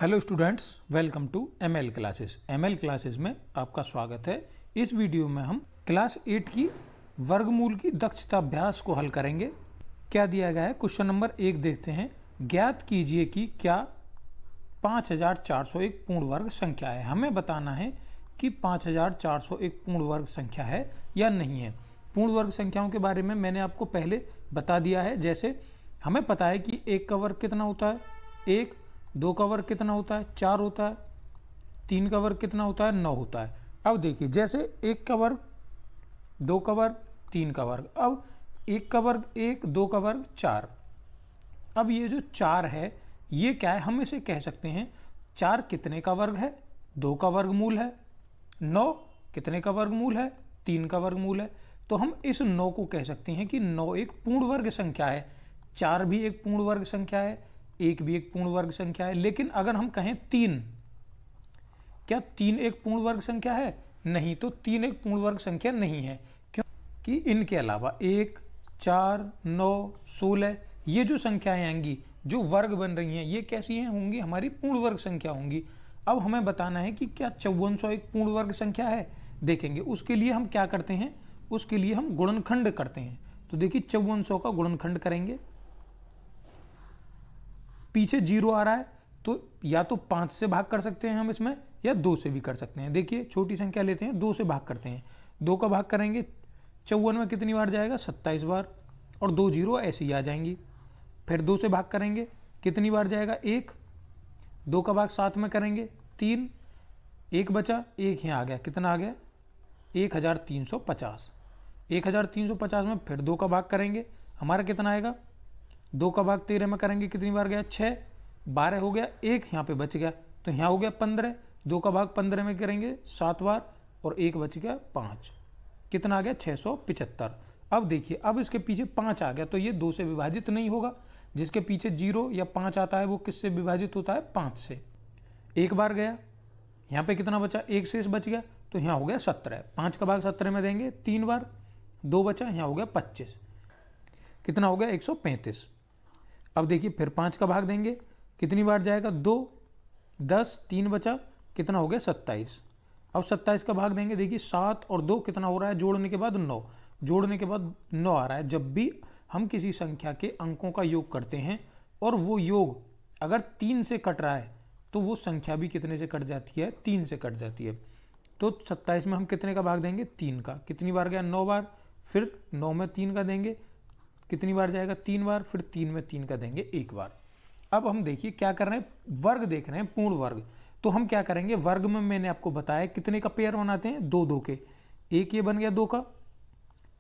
Hello students, welcome to ML classes. ML classes में आपका स्वागत है। इस वीडियो में हम क्लास 8 की वर्गमूल की दक्षता अभ्यास को हल करेंगे। क्या दिया गया है, क्वेश्चन नंबर 1 देखते हैं। ज्ञात कीजिए कि क्या 5401 पूर्ण वर्ग संख्या है। हमें बताना है कि 5401 पूर्ण वर्ग संख्या है या नहीं है। पूर्ण वर्ग संख्याओं के बारे में मैंने आपको पहले बता दिया है। जैसे हमें पता है कि 1 का वर्ग कितना होता है 1, 2 का वर्ग कितना होता है 4 होता है, 3 का वर्ग कितना होता है 9 होता है। अब देखिए, जैसे 1 का वर्ग, 2 का वर्ग, 3 का वर्ग। अब 1 का वर्ग 1, 2 का वर्ग 4। अब ये जो 4 है ये क्या है, हम इसे कह सकते हैं 4 कितने का वर्ग है, 2 का वर्गमूल है। 9 कितने का वर्गमूल है, 3 का वर्गमूल है। तो हम इस 9 को कह सकते हैं कि 9 एक पूर्ण वर्ग संख्या है। 4 भी एक पूर्ण वर्ग संख्या है, 1 भी एक पूर्ण वर्ग संख्या है। लेकिन अगर हम कहें 3, क्या 3 एक पूर्ण वर्ग संख्या है? नहीं, तो 3 एक पूर्ण वर्ग संख्या नहीं है, क्योंकि इनके अलावा 1, 4, 9, 16 ये जो संख्याएं आएंगी, जो वर्ग बन रही हैं, ये कैसी हैं होंगी, हमारी पूर्ण वर्ग संख्या होंगी। अब हमें बताना है कि क्या 5400 एक पूर्ण वर्ग संख्या है। देखेंगे उसके लिए हम क्या करते हैं, उसके लिए हम गुणनखंड करते हैं। तो देखिए 5400 का गुणनखंड करेंगे। पीछे 0 आ रहा है तो या तो 5 से भाग कर सकते हैं हम इसमें, या 2 से भी कर सकते हैं। देखिए छोटी संख्या लेते हैं, 2 से भाग करते हैं। 2 का भाग करेंगे 54 में कितनी बार जाएगा, 27 बार, और 2 0 ऐसे ही आ जाएंगी। फिर 2 से भाग करेंगे कितनी बार जाएगा, 1। 2 का भाग 7 में करेंगे 3, 1 बचा, 1 यहाँ आ गया, कितना आ गया 1350। 1350 में फिर 2 का भाग करेंगे, हमारा कितना आएगा, 2 का भाग 13 में करेंगे कितनी बार गया, 6, 12 हो गया, 1 यहाँ पे बच गया, तो यहाँ हो गया 15। 2 का भाग 15 में करेंगे 7 बार, और 1 बच गया 5, कितना आ गया 675। अब देखिए, अब इसके पीछे 5 आ गया, तो ये 2 से विभाजित नहीं होगा। जिसके पीछे 0 या 5 आता है वो किससे विभाजित होता है, 5 से। 1 बार गया, यहाँ पे कितना बचा, 1 शेष बच गया, तो यहाँ हो गया 17। 5 का भाग 17 में देंगे 3 बार, 2 बचा, यहाँ हो गया 25, कितना हो गया 135। अब देखिए फिर 5 का भाग देंगे, कितनी बार जाएगा, 2, 10, 3 बचा, कितना हो गया 27। अब 27 का भाग देंगे, देखिए 7 और 2 कितना हो रहा है, जोड़ने के बाद 9, जोड़ने के बाद 9 आ रहा है। जब भी हम किसी संख्या के अंकों का योग करते हैं और वो योग अगर 3 से कट रहा है, तो वो संख्या भी कितने से कट जाती है, 3 से कट जाती है। तो 27 में हम कितने का भाग देंगे, 3 का, कितनी बार गया 9 बार। फिर 9 में 3 का देंगे, कितनी बार जाएगा, 3 बार। फिर 3 में 3 का देंगे 1 बार। अब हम देखिए क्या कर रहे हैं, वर्ग देख रहे हैं, पूर्ण वर्ग। तो हम क्या करेंगे, वर्ग में मैंने आपको बताया कितने का पेयर बनाते हैं, 2 2 के। एक ये बन गया 2 का,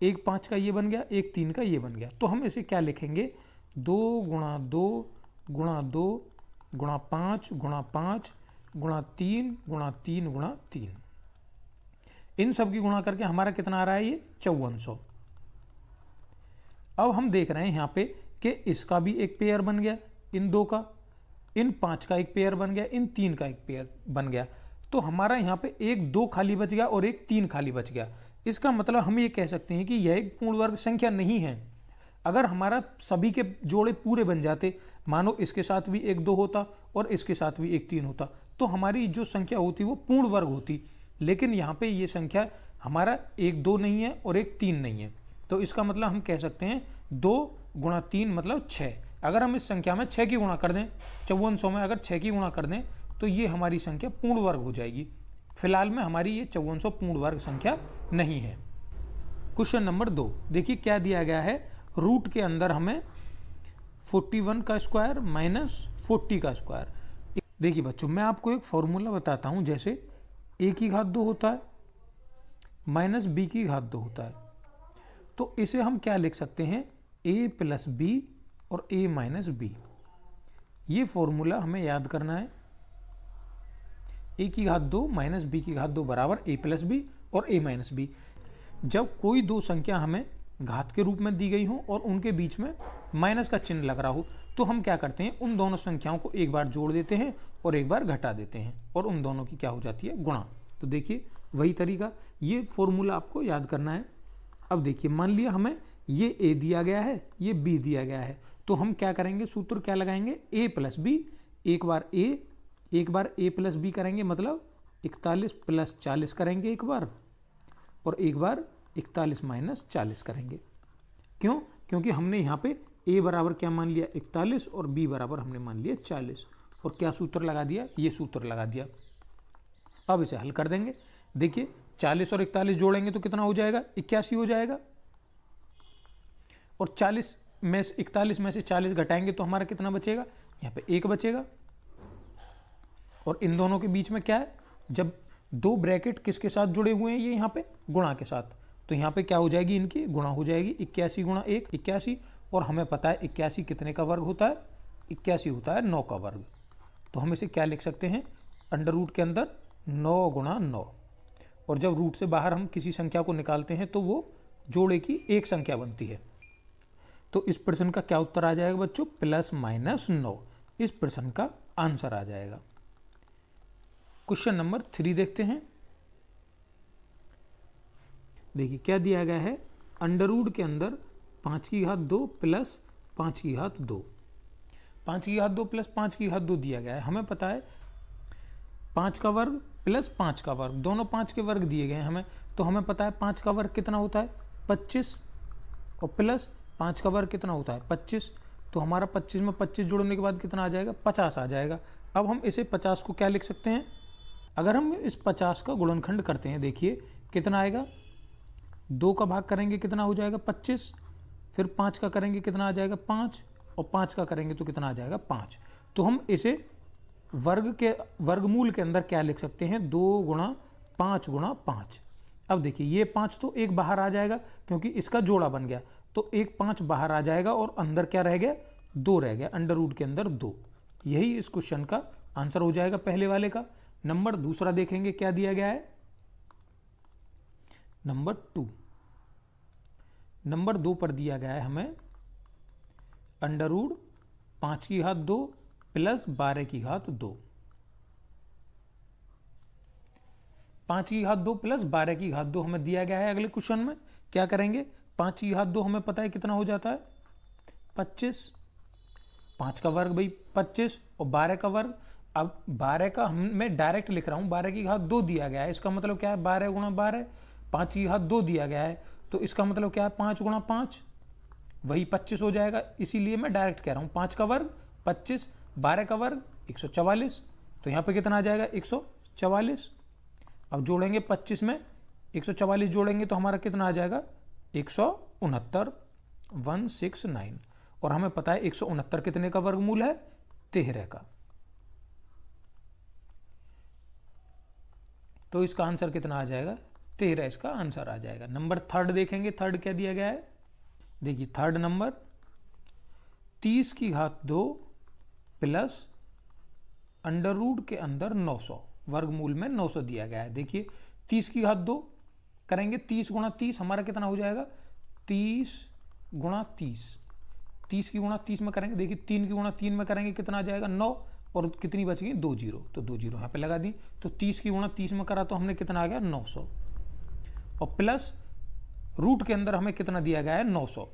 एक 5 का ये बन गया, एक 3 का ये बन गया। तो हम इसे क्या लिखेंगे, 2 गुणा 2 गुणा 2 गुणा 5 गुणा 5 गुणा 3 गुणा 3 गुणा 3। इन सब की गुणा करके हमारा कितना आ रहा है, ये 5400। अब हम देख रहे हैं यहाँ पे कि इसका भी एक पेयर बन गया, इन 2 का, इन 5 का एक पेयर बन गया, इन 3 का एक पेयर बन गया। तो हमारा यहाँ पे एक 2 खाली बच गया और एक 3 खाली बच गया। इसका मतलब हम ये कह सकते हैं कि यह एक पूर्ण वर्ग संख्या नहीं है। अगर हमारा सभी के जोड़े पूरे बन जाते, मानो इसके साथ भी एक 2 होता और इसके साथ भी एक 3 होता, तो हमारी जो संख्या होती वो पूर्ण वर्ग होती। लेकिन यहाँ पे ये संख्या हमारा एक 2 नहीं है और एक 3 नहीं है। तो इसका मतलब हम कह सकते हैं 2 गुणा 3 मतलब 6। अगर हम इस संख्या में 6 की गुणा कर दें, 5400 में अगर 6 की गुणा कर दें, तो ये हमारी संख्या पूर्ण वर्ग हो जाएगी। फिलहाल में हमारी ये 5400 पूर्ण वर्ग संख्या नहीं है। क्वेश्चन नंबर 2 देखिए क्या दिया गया है। रूट के अंदर हमें 41 का स्क्वायर माइनस 40 का स्क्वायर। देखिए बच्चों, मैं आपको एक फॉर्मूला बताता हूँ। जैसे a की घात 2 होता है माइनस b की घात 2 होता है, तो इसे हम क्या लिख सकते हैं, a प्लस बी और a माइनस बी। ये फॉर्मूला हमें याद करना है। a की घात 2 माइनस b की घात 2 बराबर a प्लस बी और a माइनस बी। जब कोई दो संख्या हमें घात के रूप में दी गई हो और उनके बीच में माइनस का चिन्ह लग रहा हो, तो हम क्या करते हैं, उन दोनों संख्याओं को एक बार जोड़ देते हैं और एक बार घटा देते हैं, और उन दोनों की क्या हो जाती है, गुणा। तो देखिए वही तरीका, ये फॉर्मूला आपको याद करना है। अब देखिए, मान लिया हमें ये a दिया गया है, ये b दिया गया है, तो हम क्या करेंगे, सूत्र क्या लगाएंगे, a प्लस बी। एक बार a एक बार a प्लस बी करेंगे मतलब 41 प्लस 40 करेंगे एक बार, और एक बार 41 माइनस 40 करेंगे। क्यों? क्योंकि हमने यहाँ पे a बराबर क्या मान लिया 41 और b बराबर हमने मान लिया 40, और क्या सूत्र लगा दिया, ये सूत्र लगा दिया। अब इसे हल कर देंगे। देखिए 40 और 41 जोड़ेंगे तो कितना हो जाएगा 81 हो जाएगा, और 41 में से 40 घटाएंगे तो हमारा कितना बचेगा, यहाँ पे 1 बचेगा। और इन दोनों के बीच में क्या है, जब दो ब्रैकेट किसके साथ जुड़े हुए हैं, ये यहाँ पे गुणा के साथ, तो यहाँ पे क्या हो जाएगी, इनकी गुणा हो जाएगी। 81 गुणा 1 81, और हमें पता है 81 कितने का वर्ग होता है, 81 होता है 9 का वर्ग। तो हम इसे क्या लिख सकते हैं, अंडर रूट के अंदर 9 गुणा 9, और जब रूट से बाहर हम किसी संख्या को निकालते हैं तो वो जोड़े की एक संख्या बनती है। तो इस प्रश्न का क्या उत्तर आ जाएगा बच्चों, ±9। इस प्रश्न का आंसर आ जाएगा। क्वेश्चन नंबर 3 देखते हैं। देखिए क्या दिया गया है, अंडर रूट के अंदर 5 की घात 2 प्लस 5 की घात 2, 5 की घात 2 प्लस 5 की घात 2 दिया गया है। हमें पता है 5 का वर्ग प्लस 5 का वर्ग, दोनों 5 के वर्ग दिए गए हैं हमें, तो हमें पता है 5 का वर्ग कितना होता है 25, और प्लस 5 का वर्ग कितना होता है 25, तो हमारा 25 में 25 जोड़ने के बाद कितना आ जाएगा 50 आ जाएगा। अब हम इसे 50 को क्या लिख सकते हैं, अगर हम इस 50 का गुणनखंड करते हैं, देखिए कितना आएगा, 2 का भाग करेंगे कितना हो जाएगा 25, फिर 5 का करेंगे कितना आ जाएगा 5, और 5 का करेंगे तो कितना आ जाएगा 5। तो हम इसे वर्गमूल के अंदर क्या लिख सकते हैं, 2 गुणा 5 गुणा 5। अब देखिए ये 5 तो एक बाहर आ जाएगा क्योंकि इसका जोड़ा बन गया, तो एक 5 बाहर आ जाएगा और अंदर क्या रह गया 2 रह गया, अंडर रूट के अंदर 2। यही इस क्वेश्चन का आंसर हो जाएगा पहले वाले का। नंबर दूसरा देखेंगे क्या दिया गया है, नंबर 2। नंबर 2 पर दिया गया है हमें अंडर रूट 5 की घात 2 प्लस 12 की घात 2, 5 की घात 2 प्लस 12 की घात 2 हमें दिया गया है। अगले क्वेश्चन में क्या करेंगे, 5 की घात 2 हमें पता है कितना हो जाता है 25, 5 का वर्ग भाई 25, और 12 का वर्ग, अब 12 का मैं डायरेक्ट लिख रहा हूं, 12 की घात 2 दिया गया है, इसका मतलब क्या है 12 गुणा 12, 5 की घात 2 दिया गया है, तो इसका मतलब क्या है 5 गुणा 5, वही 25 हो जाएगा। इसीलिए मैं डायरेक्ट कह रहा हूं 5 का वर्ग 25, 12 का वर्ग 144, तो यहाँ पे कितना आ जाएगा 144। अब जोड़ेंगे 25 में 144 जोड़ेंगे तो हमारा कितना आ जाएगा 169, 169, और हमें पता है 169 कितने का वर्गमूल है 13 का। तो इसका आंसर कितना आ जाएगा 13, इसका आंसर आ जाएगा। नंबर 3 देखेंगे, 3 क्या दिया गया है, देखिए 3 नंबर 30 की घात 2 प्लस अंडर रूट के अंदर 900, वर्गमूल में 900 दिया गया है। देखिए 30 की घात 2 करेंगे, 30 गुणा 30 हमारा कितना हो जाएगा 30 गुणा 30, 30 की गुणा 30 में करेंगे, देखिए 3 की गुणा 3 में करेंगे कितना आ जाएगा 9, और कितनी बच गई 2 जीरो, तो 2 जीरो यहाँ पे लगा दी। तो 30 की गुणा 30 में करा तो हमने कितना आ गया 900, और प्लस रूट के अंदर हमें कितना दिया गया है 900।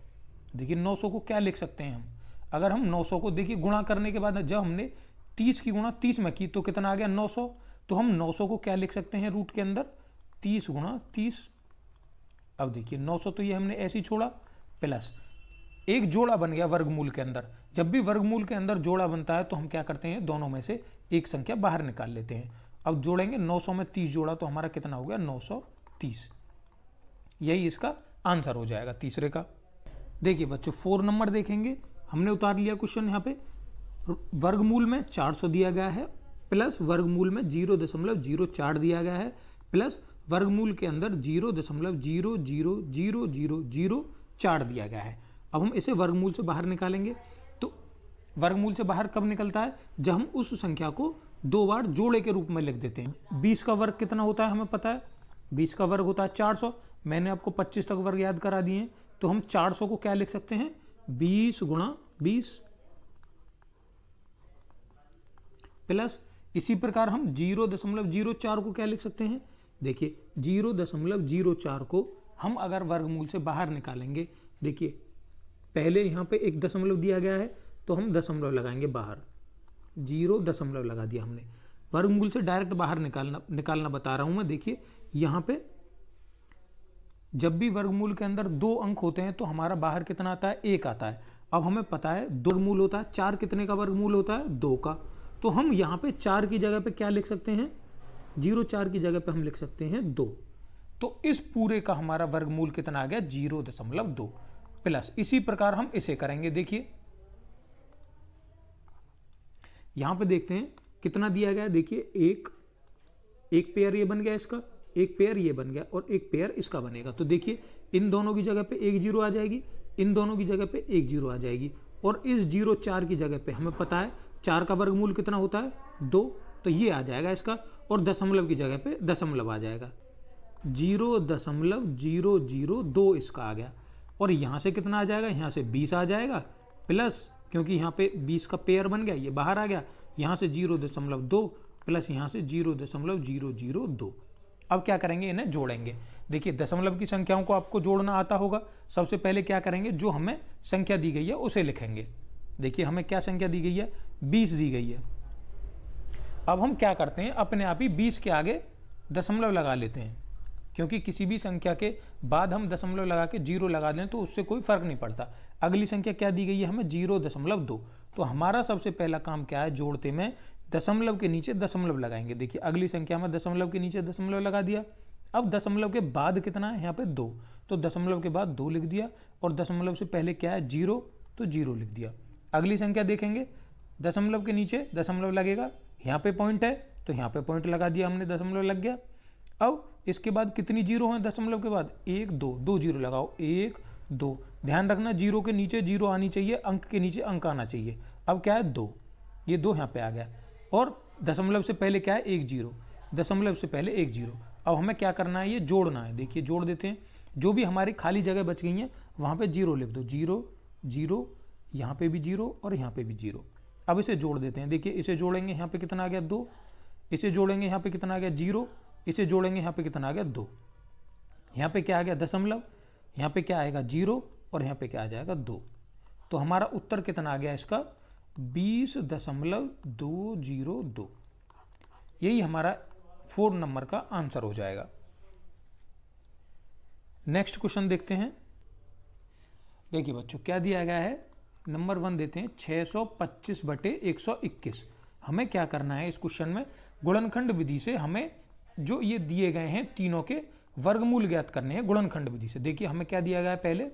देखिए 900 को क्या लिख सकते हैं हम, अगर हम 900 को देखिए गुणा करने के बाद जब हमने 30 की गुणा 30 में की तो कितना आ गया 900, तो हम 900 को क्या लिख सकते हैं रूट के अंदर 30 गुणा 30। अब देखिए 900 तो ये हमने ऐसे ही छोड़ा, प्लस एक जोड़ा बन गया वर्गमूल के अंदर। जब भी वर्गमूल के अंदर जोड़ा बनता है तो हम क्या करते हैं, दोनों में से एक संख्या बाहर निकाल लेते हैं। अब जोड़ेंगे 900 में 30 जोड़ा तो हमारा कितना हो गया 930, यही इसका आंसर हो जाएगा तीसरे का। देखिए बच्चों 4 नंबर देखेंगे, हमने उतार लिया क्वेश्चन, यहाँ पे वर्गमूल में 400 दिया गया है, प्लस वर्गमूल में 0.04 दिया गया है, प्लस वर्गमूल के अंदर 0.0000004 दिया गया है। अब हम इसे वर्गमूल से बाहर निकालेंगे, तो वर्गमूल से बाहर कब निकलता है, जब हम उस संख्या को 2 बार जोड़े के रूप में लिख देते हैं। 20 का वर्ग कितना होता है हमें पता है, 20 का वर्ग होता है 400, मैंने आपको 25 तक वर्ग याद करा दिए हैं, तो हम 400 को क्या लिख सकते हैं 20 गुणा 20, प्लस इसी प्रकार हम 0.04 को क्या लिख सकते हैं, देखिए 0.04 को हम अगर वर्गमूल से बाहर निकालेंगे, देखिए पहले यहाँ पे एक दशमलव दिया गया है तो हम दशमलव लगाएंगे बाहर, 0 दशमलव लगा दिया हमने, वर्गमूल से डायरेक्ट बाहर निकालना बता रहा हूं मैं। देखिए यहां पे जब भी वर्गमूल के अंदर 2 अंक होते हैं तो हमारा बाहर कितना आता है, 1 आता है। अब हमें पता है 2 वर्गमूल होता है, 4 कितने का वर्गमूल होता है, 2 का। तो हम यहाँ पे 4 की जगह पे क्या लिख सकते हैं, 0.4 की जगह पे हम लिख सकते हैं 2। तो इस पूरे का हमारा वर्गमूल कितना आ गया, 0.2 प्लस। इसी प्रकार हम इसे करेंगे। देखिए यहां पे देखते हैं कितना दिया गया है। देखिए एक पेयर ये बन गया, इसका एक पेयर ये बन गया और एक पेयर इसका बनेगा। तो देखिए इन दोनों की जगह पे 1 0 आ जाएगी, इन दोनों की जगह पे 1 0 आ जाएगी। और इस 0.4 की जगह पे हमें पता है 4 का वर्गमूल कितना होता है, 2, तो ये आ जाएगा इसका। और दशमलव की जगह पे दशमलव आ जाएगा, 0.002 इसका आ गया। और यहाँ से कितना आ जाएगा, यहाँ से 20 आ जाएगा प्लस, क्योंकि यहाँ पे 20 का पेयर बन गया, ये बाहर आ गया। यहाँ से 0.2 प्लस यहाँ से 0.002। अब क्या करेंगे, इन्हें जोड़ेंगे। देखिए दशमलव की संख्याओं को आपको जोड़ना आता होगा। सबसे पहले क्या करेंगे, जो हमें संख्या दी गई है उसे लिखेंगे। देखिए हमें क्या संख्या दी गई है, 20 दी गई है। अब हम क्या करते हैं, अपने आप ही 20 के आगे दशमलव लगा लेते हैं, क्योंकि किसी भी संख्या के बाद हम दशमलव लगा के 0 लगा दें तो उससे कोई फर्क नहीं पड़ता। अगली संख्या क्या दी गई है हमें, 0.2। तो हमारा सबसे पहला काम क्या है, जोड़ते में दशमलव के नीचे दशमलव लगाएंगे। देखिए अगली संख्या में दशमलव के नीचे दशमलव लगा दिया। अब दशमलव के बाद कितना है, यहाँ पे 2, तो दशमलव के बाद 2 लिख दिया। और दशमलव से पहले क्या है, 0, तो 0 लिख दिया। अगली संख्या देखेंगे, दशमलव के नीचे दशमलव लगेगा, यहाँ पे पॉइंट है तो यहाँ पे पॉइंट लगा दिया हमने, दशमलव लग गया। अब इसके बाद कितनी 0 हैं दशमलव के बाद, 1 2, 2 0 लगाओ, 1 2। ध्यान रखना 0 के नीचे 0 आनी चाहिए, अंक के नीचे अंक आना चाहिए। अब क्या है 2, ये 2 यहाँ पे आ गया। और दशमलव से पहले क्या है, 1 0, दशमलव से पहले 1 0। अब हमें क्या करना है, ये जोड़ना है। देखिए जोड़ देते हैं, जो भी हमारी खाली जगह बच गई है वहाँ पे 0 लिख दो, 0 0, यहाँ पे भी 0 और यहाँ पे भी 0। अब इसे जोड़ देते हैं। देखिए इसे जोड़ेंगे, यहाँ पे कितना आ गया, 2। इसे जोड़ेंगे, यहाँ पे कितना आ गया, 0। इसे जोड़ेंगे, यहाँ पे कितना आ गया, 2। यहाँ पे क्या आ गया, दशमलव। यहाँ पे क्या आएगा, 0। और यहाँ पे क्या आ जाएगा, 2। तो हमारा उत्तर कितना आ गया इसका, 20.202। यही हमारा 4 नंबर का आंसर हो जाएगा। नेक्स्ट क्वेश्चन देखते हैं। देखिए बच्चों क्या दिया गया है, नंबर 1 देते हैं 625/121। हमें क्या करना है इस क्वेश्चन में, गुणनखंड विधि से हमें जो ये दिए गए हैं तीनों के वर्गमूल ज्ञात करने हैं गुणनखंड विधि से। देखिए हमें क्या दिया गया है, पहले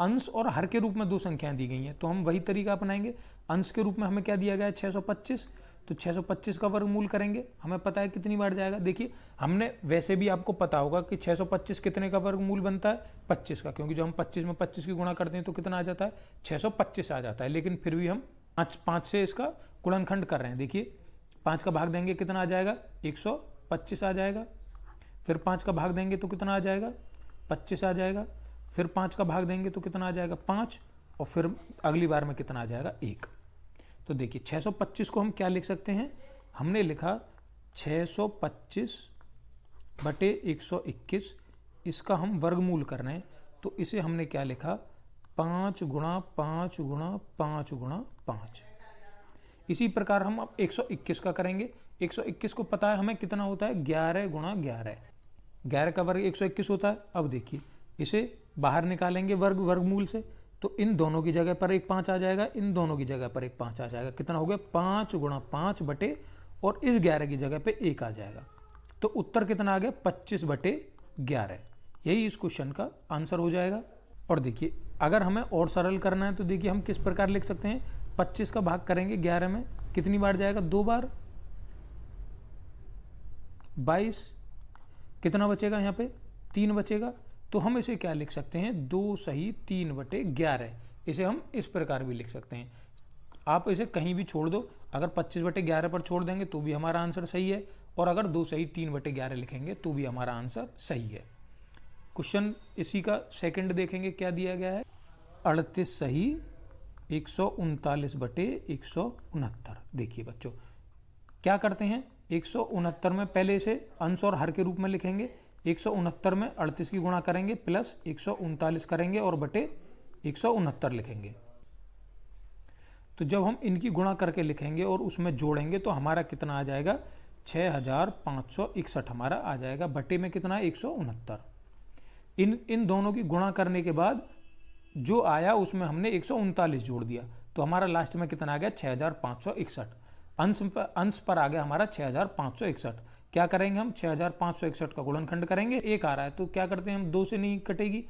अंश और हर के रूप में 2 संख्याएं दी गई हैं, तो हम वही तरीका अपनाएंगे। अंश के रूप में हमें क्या दिया गया है, 625, तो 625 का वर्गमूल करेंगे। हमें पता है कितनी बार जाएगा। देखिए हमने वैसे भी आपको पता होगा कि 625 कितने का वर्गमूल बनता है, 25 का, क्योंकि जब हम 25 में 25 की गुणा करते हैं तो कितना आ जाता है, 625 आ जाता है। लेकिन फिर भी हम 5 से इसका गुणनखंड कर रहे हैं। देखिए 5 का भाग देंगे कितना आ जाएगा, 125 आ जाएगा। फिर 5 का भाग देंगे तो कितना आ जाएगा, 25 आ जाएगा। फिर 5 का भाग देंगे तो कितना आ जाएगा, 5। और फिर अगली बार में कितना आ जाएगा, 1। तो देखिए 625 को हम क्या लिख सकते हैं, हमने लिखा 625/121। इसका हम वर्गमूल कर रहे हैं तो इसे हमने क्या लिखा, 5 गुणा 5 गुणा 5 गुणा 5। इसी प्रकार हम अब 121 का करेंगे। 121 को पता है हमें कितना होता है, 11 गुणा 11। 11 का वर्ग 121 होता है। अब देखिए इसे बाहर निकालेंगे वर्गमूल से, तो इन दोनों की जगह पर एक 5 आ जाएगा, इन दोनों की जगह पर एक 5 आ जाएगा। कितना हो गया, 5 गुणा 5 बटे, और इस 11 की जगह पे 1 आ जाएगा। तो उत्तर कितना आ गया, 25/11। यही इस क्वेश्चन का आंसर हो जाएगा। और देखिए अगर हमें और सरल करना है तो देखिए हम किस प्रकार लिख सकते हैं, 25 का भाग करेंगे 11 में, कितनी बार जाएगा, 2 बार, 22। कितना बचेगा, यहाँ पे 3 बचेगा। तो हम इसे क्या लिख सकते हैं, 2 सही 3/11। इसे हम इस प्रकार भी लिख सकते हैं। आप इसे कहीं भी छोड़ दो, अगर 25/11 पर छोड़ देंगे तो भी हमारा आंसर सही है, और अगर 2 सही 3/11 लिखेंगे तो भी हमारा आंसर सही है। क्वेश्चन इसी का सेकंड देखेंगे, क्या दिया गया है, 38 सही 139/169। देखिए बच्चों क्या करते हैं, 169 में पहले इसे अंश और हर के रूप में लिखेंगे। 169 में 38 की गुणा करेंगे प्लस 139 करेंगे और बटे 169 लिखेंगे। तो जब हम इनकी गुणा करके लिखेंगे और उसमें जोड़ेंगे तो हमारा कितना आ जाएगा, 6561 हमारा आ जाएगा, बटे में कितना है 169। इन दोनों की गुणा करने के बाद जो आया उसमें हमने 139 जोड़ दिया, तो हमारा लास्ट में कितना आ गया 6561। अंश पर आ गया हमारा 6561। क्या करेंगे हम, 6561 का गुणनखंड करेंगे, एक आ रहा है तो क्या करते हैं हम, 2 से नहीं कटेगी।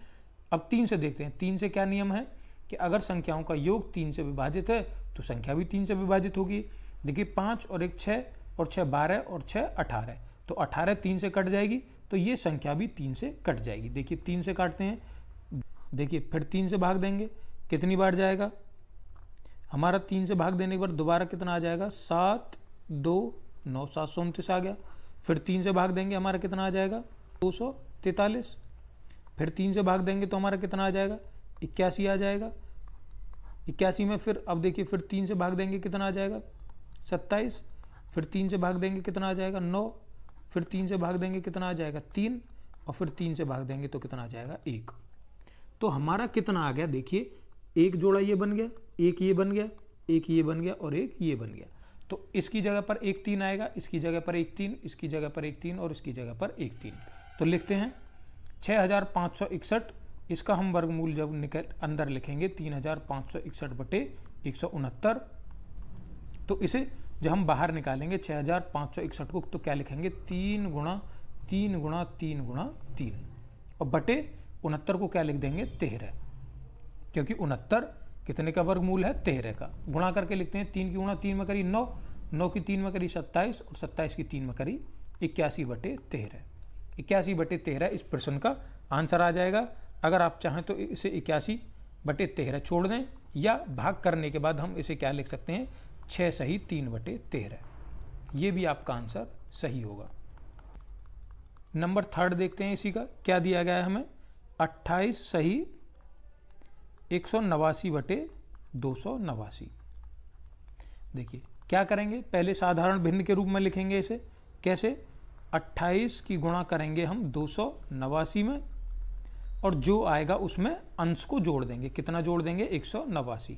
अब 3 से देखते हैं, 3 से क्या नियम है कि अगर संख्याओं का योग 3 से विभाजित है तो संख्या भी 3 से विभाजित होगी। देखिए 5 और 1 6 और 6 12 और 6 18, तो 18 3 से कट जाएगी, तो ये संख्या भी 3 से कट जाएगी। देखिए 3 से काटते हैं, देखिए फिर 3 से भाग देंगे, कितनी बार जाएगा हमारा, 3 से भाग देने के बाद दोबारा कितना आ जाएगा, 7 2 9 729 आ गया। फिर 3 से भाग देंगे हमारा कितना आ जाएगा, 243। फिर 3 से भाग देंगे तो हमारा कितना आ जाएगा, 81 आ जाएगा। 81 में फिर अब देखिए फिर 3 से भाग देंगे कितना आ जाएगा, 27। फिर 3 से भाग देंगे कितना आ जाएगा, 9। फिर 3 से भाग देंगे कितना आ जाएगा, 3। और फिर 3 से भाग देंगे तो कितना आ जाएगा, 1। तो हमारा कितना आ गया, देखिए एक जोड़ा ये बन गया, एक ये बन गया, एक ये बन गया और एक ये बन गया। तो इसकी जगह पर 1 3 आएगा, इसकी जगह पर 1 3, इसकी जगह पर 1 3 और इसकी जगह पर 1 3। तो लिखते हैं 6561, इसका हम वर्गमूल जब निकल अंदर लिखेंगे 3561 बटे 169। तो इसे जब हम बाहर निकालेंगे 6561 को, तो क्या लिखेंगे, 3 गुणा 3 गुणा 3 गुणा 3 और बटे 69 को क्या लिख देंगे, 13, क्योंकि 69 कितने का वर्गमूल है, 13 का। गुणा करके लिखते हैं, 3 की गुणा 3 में करी 9, 9 की 3 में करी 27 और 27 की 3 में करी 81 बटे 13। 81 बटे 13 इस प्रश्न का आंसर आ जाएगा। अगर आप चाहें तो इसे 81 बटे 13 छोड़ दें, या भाग करने के बाद हम इसे क्या लिख सकते हैं, 6 सही 3 बटे 13। ये भी आपका आंसर सही होगा। नंबर 3 देखते हैं, इसी का क्या दिया गया है हमें, 28 सही 189 बटे 289। देखिए क्या करेंगे, पहले साधारण भिन्न के रूप में लिखेंगे इसे। कैसे, 28 की गुणा करेंगे हम 289 में और जो आएगा उसमें अंश को जोड़ देंगे। कितना जोड़ देंगे, 189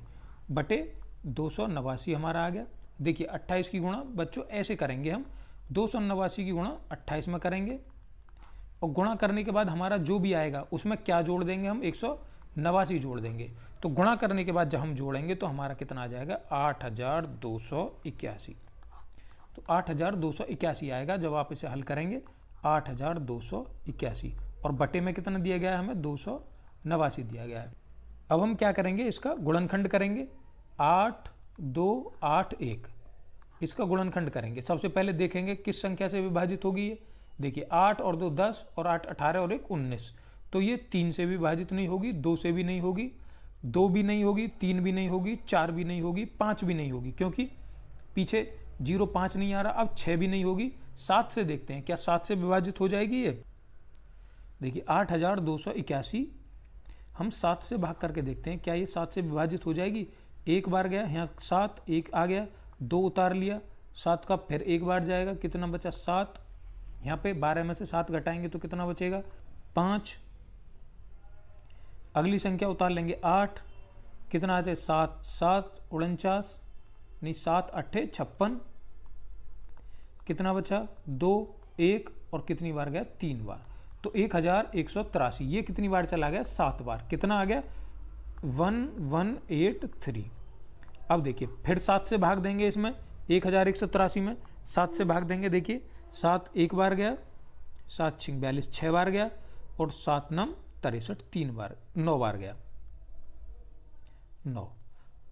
बटे 289 हमारा आ गया। देखिए 28 की गुणा बच्चों ऐसे करेंगे हम, 289 की गुणा 28 में करेंगे और गुणा करने के बाद हमारा जो भी आएगा उसमें क्या जोड़ देंगे हम, 189 जोड़ देंगे। तो गुणा करने के बाद जब हम जोड़ेंगे तो हमारा कितना आ जाएगा, 8281। तो 8281 आएगा जब आप इसे हल करेंगे, 8281 और बटे में कितना दिया गया है हमें, 289 दिया गया है। अब हम क्या करेंगे, इसका गुणनखंड करेंगे, 8 2 8 1, इसका गुणनखंड करेंगे। सबसे पहले देखेंगे किस संख्या से विभाजित होगी ये। देखिए 8 और 2 10 और 8 18 और 1 19, तो ये 3 से भी विभाजित नहीं होगी, 2 से भी नहीं होगी, 2 भी नहीं होगी, 3 भी नहीं होगी, 4 भी नहीं होगी, 5 भी नहीं होगी, क्योंकि पीछे 0 5 नहीं आ रहा। अब 6 भी नहीं होगी। 7 से देखते हैं क्या 7 से विभाजित हो जाएगी ये। देखिए 8281 हम 7 से भाग करके देखते हैं क्या ये 7 से विभाजित हो जाएगी। एक बार गया यहाँ 7, एक आ गया, 2 उतार लिया, 7 का फिर एक बार जाएगा, कितना बचा 7। यहाँ पे 12 में से 7 घटाएंगे तो कितना बचेगा 5। अगली संख्या उतार लेंगे 8, कितना आ जाए 7 7 49, नहीं 7 8 56, कितना बचा 2 1 और कितनी बार गया 3 बार, तो 1183। ये कितनी बार चला गया 7 बार, कितना आ गया 1183। अब देखिए फिर 7 से भाग देंगे, इसमें 1183 में 7 से भाग देंगे। देखिए 7 एक बार गया, 7 6 42 6 बार गया और 7 9 63 3 बार 9 बार गया 9,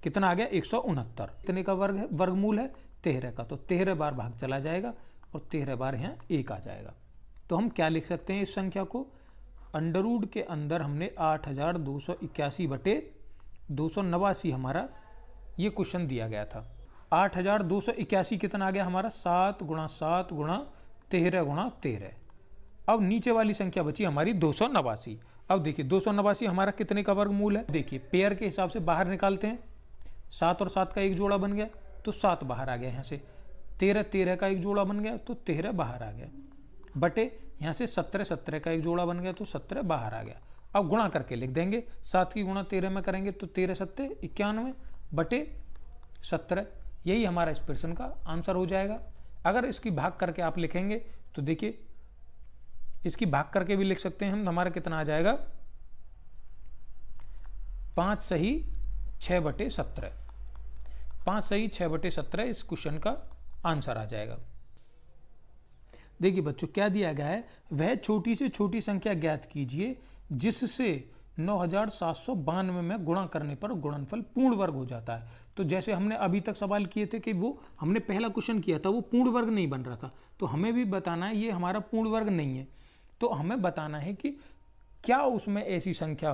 कितना आ गया 169। इतने का वर्गमूल है 13 का, तो 13 बार भाग चला जाएगा और 13 बार यहाँ 1 आ जाएगा। तो हम क्या लिख सकते हैं इस संख्या को, अंडरवुड के अंदर हमने 8281 बटे 289 हमारा ये क्वेश्चन दिया गया था। 8281 कितना आ गया हमारा 7 गुणा 7 गुणा 13 गुणा 13। अब नीचे वाली संख्या बची हमारी 289। अब देखिए 289 हमारा कितने का वर्गमूल है, देखिए पेयर के हिसाब से बाहर निकालते हैं। 7 और 7 का एक जोड़ा बन गया तो 7 बाहर आ गया, यहाँ से 13 का एक जोड़ा बन गया तो 13 बाहर आ गया, बटे यहाँ से 17 का एक जोड़ा बन गया तो 17 बाहर आ गया। अब गुणा करके लिख देंगे, 7 की गुणा 13 में करेंगे तो 13 7 91 बटे 17, यही हमारा इस प्रश्न का आंसर हो जाएगा। अगर इसकी भाग करके आप लिखेंगे तो देखिए इसकी भाग करके भी लिख सकते हैं हम, हमारा कितना आ जाएगा 5 सही 6/17। 5 सही 6/17 इस क्वेश्चन का आंसर आ जाएगा। देखिए बच्चों क्या दिया गया है, वह छोटी से छोटी संख्या ज्ञात कीजिए जिससे 9792 में गुणा करने पर गुणनफल पूर्ण वर्ग हो जाता है। तो जैसे हमने अभी तक सवाल किए थे कि वो हमने पहला क्वेश्चन किया था वो पूर्ण वर्ग नहीं बन रहा था, तो हमें भी बताना है ये हमारा पूर्ण वर्ग नहीं है, तो हमें बताना है कि क्या उसमें ऐसी संख्या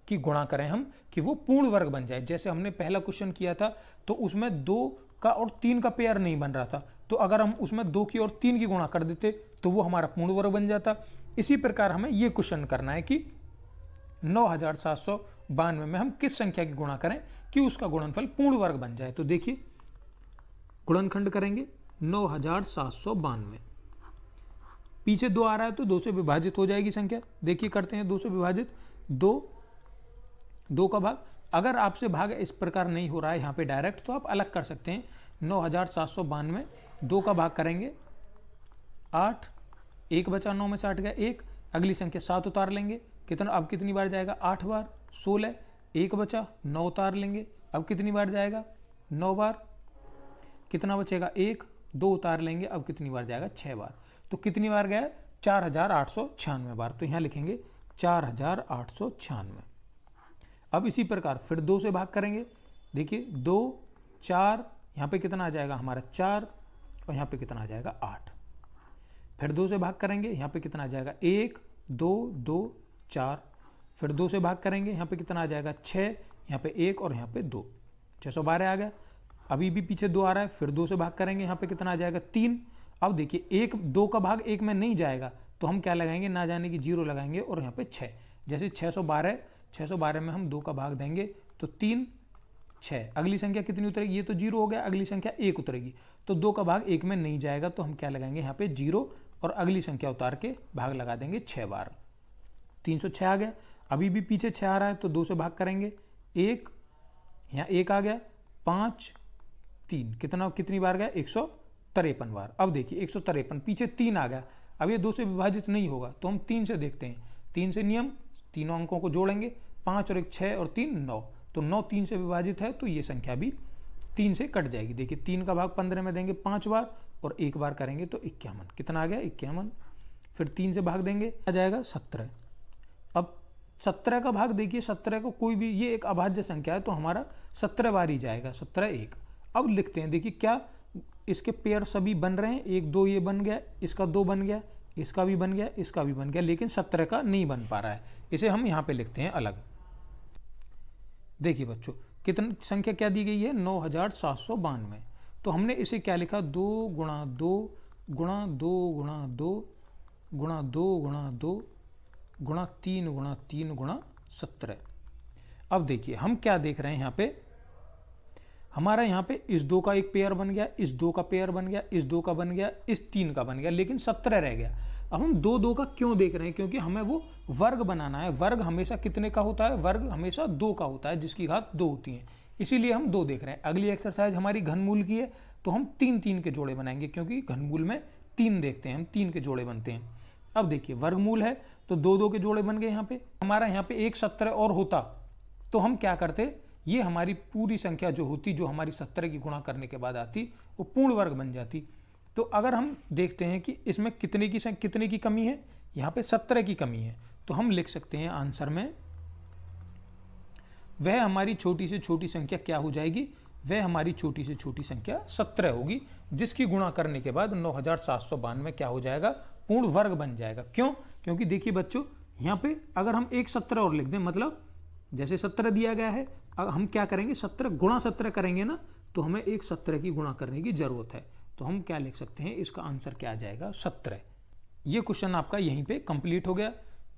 की गुणा करें हम कि वो पूर्ण वर्ग बन जाए। जैसे हमने पहला क्वेश्चन किया था तो उसमें 2 का और 3 का पेयर नहीं बन रहा था, तो अगर हम उसमें 2 की और 3 की गुणा कर देते तो वो हमारा पूर्ण वर्ग बन जाता। इसी प्रकार हमें ये क्वेश्चन करना है कि 9792 में हम किस संख्या की गुणा करें कि उसका गुणनफल पूर्ण वर्ग बन जाए। तो देखिए गुणनखंड करेंगे 9792, पीछे 2 आ रहा है तो 2 से विभाजित हो जाएगी संख्या। देखिए करते हैं 2 से विभाजित, 2 का भाग, अगर आपसे भाग इस प्रकार नहीं हो रहा है यहाँ पे डायरेक्ट तो आप अलग कर सकते हैं। 9792 2 का भाग करेंगे 8, 1 बचा, 9 में से 8 गया 1, अगली संख्या 7 उतार लेंगे, कितना अब कितनी बार जाएगा 8 बार, 16, 1 बचा 9 उतार लेंगे, अब कितनी बार जाएगा 9 बार, कितना बचेगा 1, 2 उतार लेंगे, अब कितनी बार जाएगा 6 बार। तो कितनी बार गया 4896 बार, तो यहाँ लिखेंगे 4896। अब इसी प्रकार फिर 2 से भाग करेंगे, देखिए 2, 4, यहाँ पे कितना आ जाएगा हमारा 4 और यहाँ पे कितना आ जाएगा 8। फिर 2 से भाग करेंगे, यहाँ पे कितना आ जाएगा 1, 2, 2, 4। फिर 2 से भाग करेंगे, यहाँ पे कितना आ जाएगा 6, यहाँ पे 1 और यहाँ पे 2, 612 आ गया। अभी भी पीछे 2 आ रहा है, फिर 2 से भाग करेंगे, यहाँ पे कितना आ जाएगा 3। अब देखिए 2 का भाग 1 में नहीं जाएगा तो हम क्या लगाएंगे, ना जाने की 0 लगाएंगे और यहाँ पे 6, जैसे 612 में हम 2 का भाग देंगे तो 3, 6, अगली संख्या कितनी उतरेगी, ये तो 0 हो गया, अगली संख्या 1 उतरेगी, तो 2 का भाग 1 में नहीं जाएगा तो हम क्या लगाएंगे यहाँ पे 0 और अगली संख्या उतार के भाग लगा देंगे 6 बार, 306 आ गया। अभी भी पीछे 6 आ रहा है तो 2 से भाग करेंगे, 1, यहाँ 1 आ गया, 5, 3, कितनी बार गया 153 बार। अब देखिए 153, पीछे 3 आ गया, अब ये 2 से विभाजित नहीं होगा तो हम 3 से देखते हैं। 3 से नियम, तीनों अंकों को जोड़ेंगे, 5 और 1 6 और 3 9, तो 9 3 से विभाजित है तो ये संख्या भी 3 से कट जाएगी। देखिए 3 का भाग 15 में देंगे 5 बार और 1 बार करेंगे तो 51, कितना आ गया 51। फिर 3 से भाग देंगे आ जाएगा 17। अब 17 का भाग देखिए 17 को कोई भी, ये एक अभाज्य संख्या है तो हमारा 17 बार ही जाएगा, 17 1। अब लिखते हैं, देखिए क्या इसके पेयर सभी बन रहे हैं, 1 2 ये बन गया, इसका 2 बन गया, इसका भी बन गया, इसका भी बन गया, लेकिन 17 का नहीं बन पा रहा है, इसे हम यहाँ पे लिखते हैं अलग। देखिए बच्चों कितनी संख्या क्या दी गई है 9792, तो हमने इसे क्या लिखा 2 गुणा 2 गुणा 2 गुणा 2 गुणा 2 गुणा 2 गुणा 3 गुणा 3 गुणा 17। अब देखिए हम क्या देख रहे हैं यहाँ पे, हमारा यहाँ पे इस 2 का एक पेयर बन गया, इस 2 का पेयर बन गया, इस 2 का बन गया, इस 3 का बन गया, लेकिन 17 रह गया। अब हम 2 2 का क्यों देख रहे हैं, क्योंकि हमें वो वर्ग बनाना है। वर्ग हमेशा कितने का होता है, वर्ग हमेशा 2 का होता है, जिसकी घात 2 होती है, इसीलिए हम 2 देख रहे हैं। अगली एक्सरसाइज हमारी घनमूल की है तो हम 3 3 के जोड़े बनाएंगे, क्योंकि घनमूल में 3 देखते हैं हम, 3 के जोड़े बनते हैं। अब देखिए वर्गमूल है तो 2 2 के जोड़े बन गए, यहाँ पे हमारा यहाँ पे एक 17 और होता तो हम क्या करते, ये हमारी पूरी संख्या जो होती, जो हमारी 17 की गुणा करने के बाद आती, वो पूर्ण वर्ग बन जाती। तो अगर हम देखते हैं कि इसमें कितने की कमी है, यहाँ पे 17 की कमी है, तो हम लिख सकते हैं आंसर में वह हमारी छोटी से छोटी संख्या क्या हो जाएगी, वह हमारी छोटी से छोटी संख्या 17 होगी, जिसकी गुणा करने के बाद 9792 क्या हो जाएगा, पूर्ण वर्ग बन जाएगा। क्यों, क्योंकि देखिए बच्चों यहाँ पे अगर हम एक 17 और लिख दें, मतलब जैसे 17 दिया गया है, अब हम क्या करेंगे 17 गुणा 17 करेंगे ना, तो हमें एक 17 की गुणा करने की जरूरत है, तो हम क्या लिख सकते हैं, इसका आंसर क्या आ जाएगा 17। ये क्वेश्चन आपका यहीं पे कंप्लीट हो गया।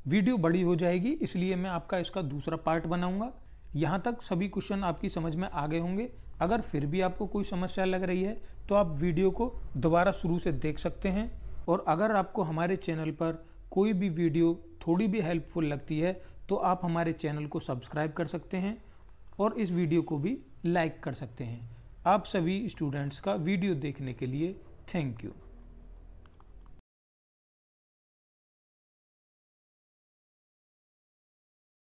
वीडियो बड़ी हो जाएगी इसलिए मैं आपका इसका दूसरा पार्ट बनाऊंगा। यहाँ तक सभी क्वेश्चन आपकी समझ में आ गए होंगे। अगर फिर भी आपको कोई समस्या लग रही है तो आप वीडियो को दोबारा शुरू से देख सकते हैं, और अगर आपको हमारे चैनल पर कोई भी वीडियो थोड़ी भी हेल्पफुल लगती है तो आप हमारे चैनल को सब्सक्राइब कर सकते हैं और इस वीडियो को भी लाइक कर सकते हैं। आप सभी स्टूडेंट्स का वीडियो देखने के लिए थैंक यू।